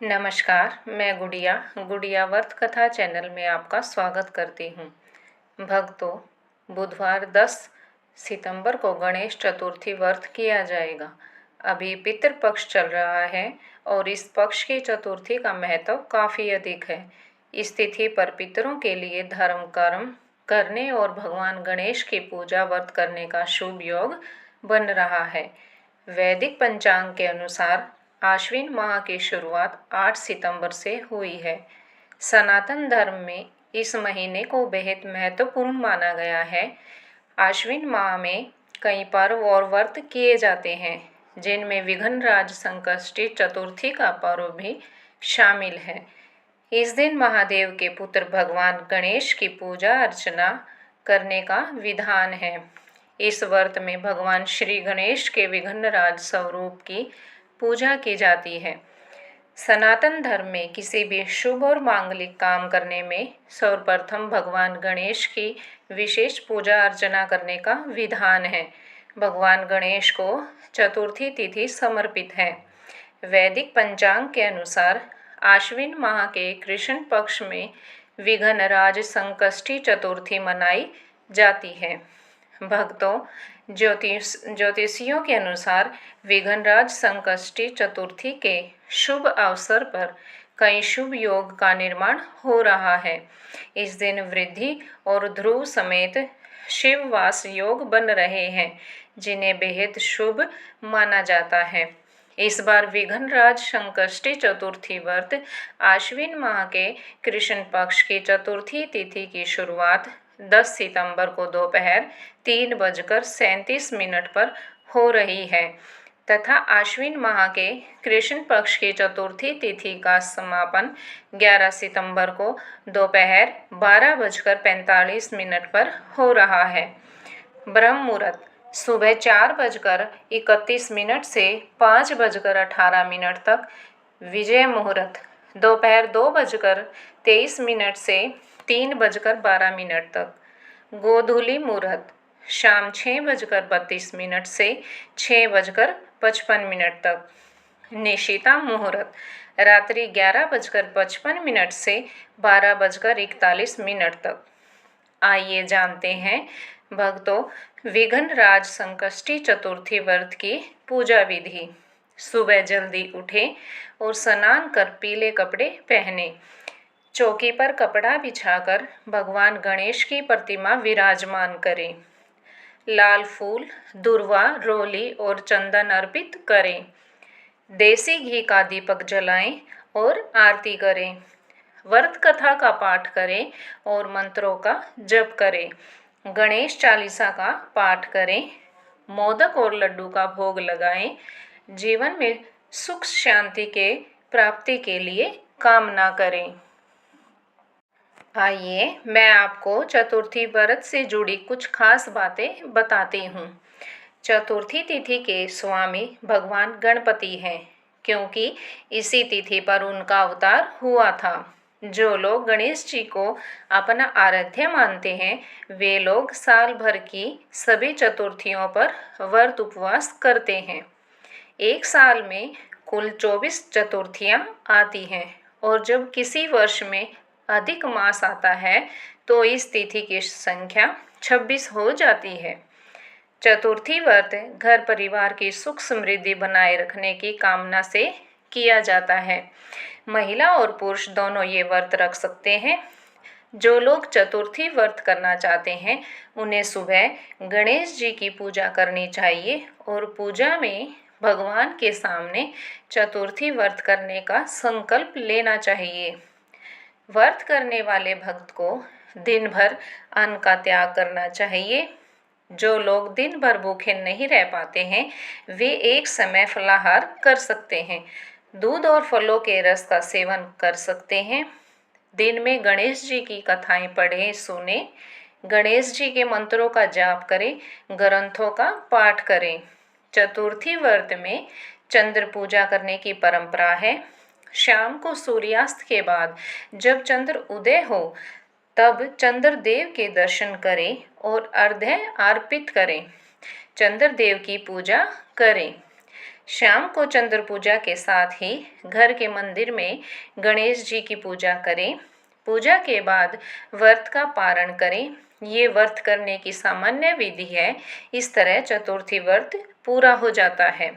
नमस्कार, मैं गुड़िया गुड़िया व्रत कथा चैनल में आपका स्वागत करती हूँ। भक्तों, बुधवार 10 सितंबर को गणेश चतुर्थी व्रत किया जाएगा। अभी पितृपक्ष चल रहा है और इस पक्ष की चतुर्थी का महत्व काफ़ी अधिक है। इस तिथि पर पितरों के लिए धर्म कर्म करने और भगवान गणेश की पूजा व्रत करने का शुभ योग बन रहा है। वैदिक पंचांग के अनुसार आश्विन माह की शुरुआत 8 सितंबर से हुई है। सनातन धर्म में इस महीने को बेहद महत्वपूर्ण माना गया है। आश्विन माह में कई पर्व और व्रत किए जाते हैं, जिनमें विघ्नराज संकष्टी चतुर्थी का पर्व भी शामिल है। इस दिन महादेव के पुत्र भगवान गणेश की पूजा अर्चना करने का विधान है। इस व्रत में भगवान श्री गणेश के विघ्नराज स्वरूप की पूजा की जाती है। सनातन धर्म में किसी भी शुभ और मांगलिक काम करने में सर्वप्रथम भगवान गणेश की विशेष पूजा अर्चना करने का विधान है। भगवान गणेश को चतुर्थी तिथि समर्पित है। वैदिक पंचांग के अनुसार आश्विन माह के कृष्ण पक्ष में विघ्नराज संकष्टी चतुर्थी मनाई जाती है। भक्तों, ज्योतिषियों के अनुसार विघ्नराज संकष्टी चतुर्थी के शुभ अवसर पर कई शुभ योग का निर्माण हो रहा है। इस दिन वृद्धि और ध्रुव समेत शिववास योग बन रहे हैं, जिन्हें बेहद शुभ माना जाता है। इस बार विघ्नराज संकष्टी चतुर्थी व्रत आश्विन माह के कृष्ण पक्ष की चतुर्थी तिथि की शुरुआत 10 सितंबर को दोपहर 3:37 पर हो रही है तथा आश्विन माह के कृष्ण पक्ष की चतुर्थी तिथि का समापन 11 सितंबर को दोपहर 12:45 पर हो रहा है। ब्रह्म मुहूर्त सुबह 4:31 से 5:18 तक। विजय मुहूर्त दोपहर 2:23 से 3:12 तक। गोधूली मुहूर्त शाम 6:32 से 6:55 तक। निशिता मुहूर्त रात्रि 11:55 से 12:41 तक। आइए जानते हैं भक्तों, विघ्नराज संकष्टी चतुर्थी व्रत की पूजा विधि। सुबह जल्दी उठें और स्नान कर पीले कपड़े पहने। चौकी पर कपड़ा बिछाकर भगवान गणेश की प्रतिमा विराजमान करें। लाल फूल, दुर्वा, रोली और चंदन अर्पित करें। देसी घी का दीपक जलाएं और आरती करें। व्रत कथा का पाठ करें और मंत्रों का जप करें। गणेश चालीसा का पाठ करें। मोदक और लड्डू का भोग लगाएं। जीवन में सुख शांति के प्राप्ति के लिए कामना करें। आइए मैं आपको चतुर्थी व्रत से जुड़ी कुछ खास बातें बताती हूँ। चतुर्थी तिथि के स्वामी भगवान गणपति हैं, क्योंकि इसी तिथि पर उनका अवतार हुआ था। जो लोग गणेश जी को अपना आराध्य मानते हैं, वे लोग साल भर की सभी चतुर्थियों पर व्रत उपवास करते हैं। एक साल में कुल 24 चतुर्थियां आती हैं और जब किसी वर्ष में अधिक मास आता है तो इस तिथि की संख्या 26 हो जाती है। चतुर्थी व्रत घर परिवार की सुख समृद्धि बनाए रखने की कामना से किया जाता है। महिला और पुरुष दोनों ये व्रत रख सकते हैं। जो लोग चतुर्थी व्रत करना चाहते हैं, उन्हें सुबह गणेश जी की पूजा करनी चाहिए और पूजा में भगवान के सामने चतुर्थी व्रत करने का संकल्प लेना चाहिए। व्रत करने वाले भक्त को दिन भर अन्न का त्याग करना चाहिए। जो लोग दिन भर भूखे नहीं रह पाते हैं, वे एक समय फलाहार कर सकते हैं। दूध और फलों के रस का सेवन कर सकते हैं। दिन में गणेश जी की कथाएं पढ़ें, सुने। गणेश जी के मंत्रों का जाप करें, ग्रंथों का पाठ करें। चतुर्थी व्रत में चंद्र पूजा करने की परंपरा है। शाम को सूर्यास्त के बाद जब चंद्र उदय हो, तब चंद्रदेव के दर्शन करें और अर्घ्य अर्पित करें। चंद्रदेव की पूजा करें। शाम को चंद्र पूजा के साथ ही घर के मंदिर में गणेश जी की पूजा करें। पूजा के बाद व्रत का पारण करें। ये व्रत करने की सामान्य विधि है। इस तरह चतुर्थी व्रत पूरा हो जाता है।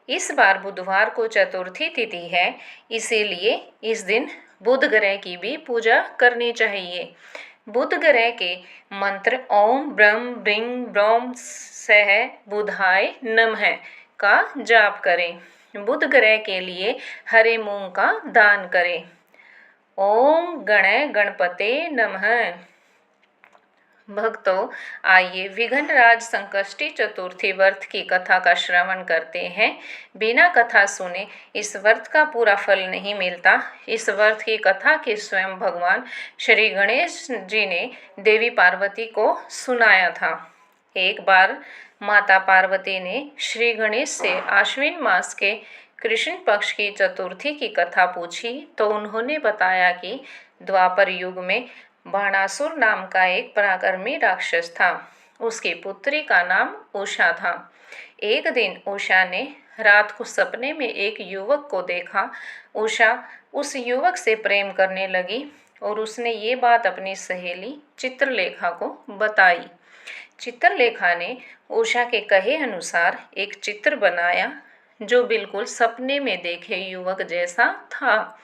इस बार बुधवार को चतुर्थी तिथि है, इसीलिए इस दिन बुध ग्रह की भी पूजा करनी चाहिए। बुध ग्रह के मंत्र ओम ब्रह्म ब्रिंग ब्रह्म सह बुधाय नमः का जाप करें। बुध ग्रह के लिए हरे मूंग का दान करें। ओम गणपते नमः। भक्तों, आइए विघ्नराज संकष्टी चतुर्थी व्रत की कथा का श्रवण करते हैं। बिना कथा सुने इस व्रत का पूरा फल नहीं मिलता। इस व्रत की कथा के स्वयं भगवान श्री गणेश जी ने देवी पार्वती को सुनाया था। एक बार माता पार्वती ने श्री गणेश से आश्विन मास के कृष्ण पक्ष की चतुर्थी की कथा पूछी तो उन्होंने बताया कि द्वापर युग में बाणासुर नाम का एक पराक्रमी राक्षस था। उसकी पुत्री का नाम उषा था। एक दिन उषा ने रात को सपने में एक युवक को देखा। उषा उस युवक से प्रेम करने लगी और उसने ये बात अपनी सहेली चित्रलेखा को बताई। चित्रलेखा ने उषा के कहे अनुसार एक चित्र बनाया जो बिल्कुल सपने में देखे युवक जैसा था।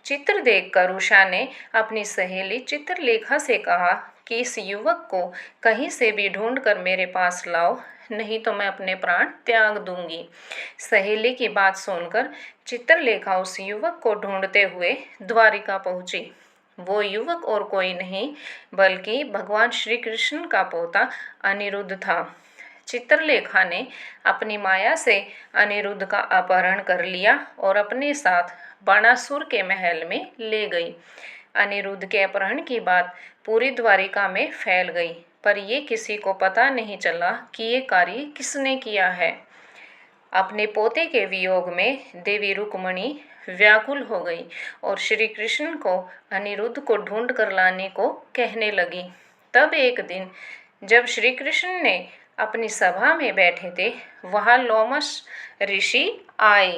चित्र देखकर उषा ने अपनी सहेली चित्रलेखा से कहा कि इस युवक को कहीं से भी ढूंढ कर मेरे पास लाओ, नहीं तो मैं अपने प्राण त्याग दूंगी। सहेली की बात सुनकर चित्रलेखा उस युवक को ढूंढते हुए द्वारिका पहुंची। वो युवक और कोई नहीं बल्कि भगवान श्री कृष्ण का पोता अनिरुद्ध था। चित्रलेखा ने अपनी माया से अनिरुद्ध का अपहरण कर लिया और अपने साथ बाणासुर के महल में ले गई। अनिरुद्ध के अपहरण की बात पूरी द्वारिका में फैल गई, पर ये किसी को पता नहीं चला कि ये कार्य किसने किया है। अपने पोते के वियोग में देवी रुक्मिणी व्याकुल हो गई और श्री कृष्ण को अनिरुद्ध को ढूंढ कर लाने को कहने लगी। तब एक दिन जब श्री कृष्ण ने अपनी सभा में बैठे थे, वहां लोमस ऋषि आए।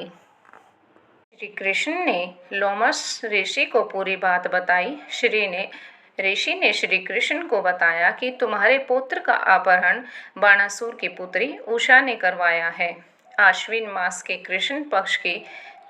श्री कृष्ण ने लोमस ऋषि को पूरी बात बताई। ऋषि ने श्री कृष्ण को बताया कि तुम्हारे पुत्र का अपहरण बाणासुर की पुत्री उषा ने करवाया है। आश्विन मास के कृष्ण पक्ष की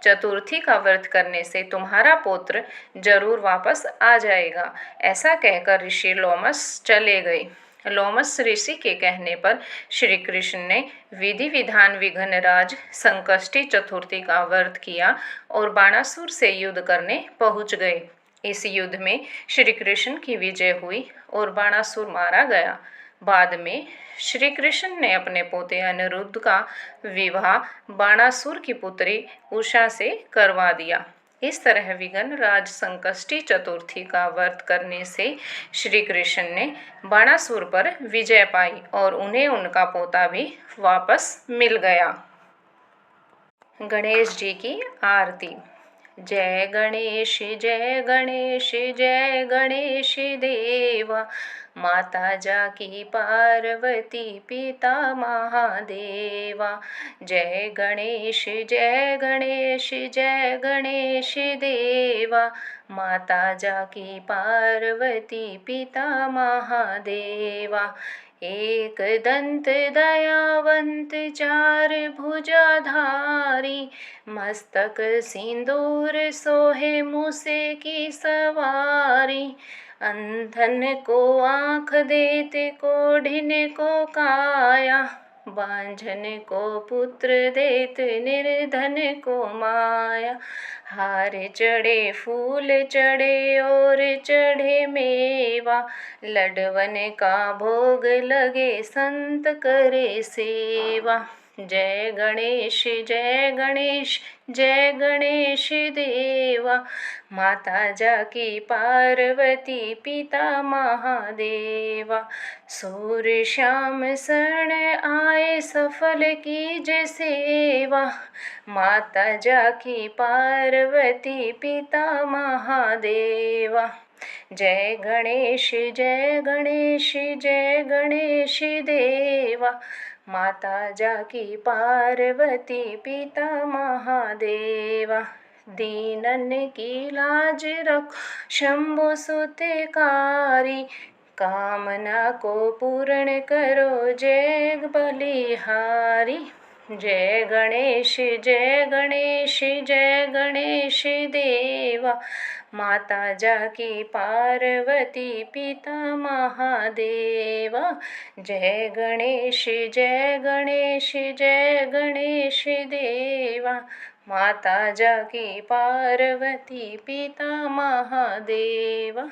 चतुर्थी का व्रत करने से तुम्हारा पुत्र जरूर वापस आ जाएगा। ऐसा कहकर ऋषि लोमस चले गए। लोमस ऋषि के कहने पर श्री कृष्ण ने विधि विधान विघ्नराज संकष्टी चतुर्थी का व्रत किया और बाणासुर से युद्ध करने पहुंच गए। इस युद्ध में श्री कृष्ण की विजय हुई और बाणासुर मारा गया। बाद में श्री कृष्ण ने अपने पोते अनिरुद्ध का विवाह बाणासुर की पुत्री उषा से करवा दिया। इस तरह विघ्नराज संकष्टी चतुर्थी का व्रत करने से श्री कृष्ण ने बाणासुर पर विजय पाई और उन्हें उनका पोता भी वापस मिल गया। गणेश जी की आरती। जय गणेश जय गणेश जय गणेश देवा, माता जाकी पार्वती पिता महादेवा। जय गणेश जय गणेश जय गणेश देवा, माता जाकी पार्वती पिता महादेवा। एक दंत दयावंत चार भुजाधारी, मस्तक सिंदूर सोहे मूसे की सवारी। अंधन को आँख देते कोढ़िन को काया, बांझन को पुत्र देत निर्धन को माया। हार चढ़े फूल चढ़े और चढ़े मेवा, लडवन का भोग लगे संत करे सेवा। जय गणेश जय गणेश जय गणेश देवा, माता जाकी पार्वती पिता महादेवा। सूर श्याम शरण आए सफल कीजे सेवा, माता जाकी पार्वती पिता महादेवा। जय गणेश जय गणेश जय गणेश देवा, माता जाकी पार्वती पिता महादेवा। दीनन की लाज रखो शंभु सुतकारी। कामना को पूर्ण करो जय बलिहारी। जय गणेश जय गणेश जय गणेश देवा। माता जाकी पार्वती पिता महादेवा। जय गणेश जय गणेश जय गणेश देवा। माता जाकी पार्वती पिता महादेवा।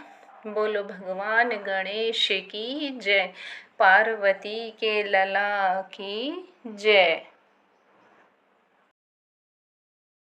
बोलो भगवान गणेश की जय। पार्वती के लला की जय।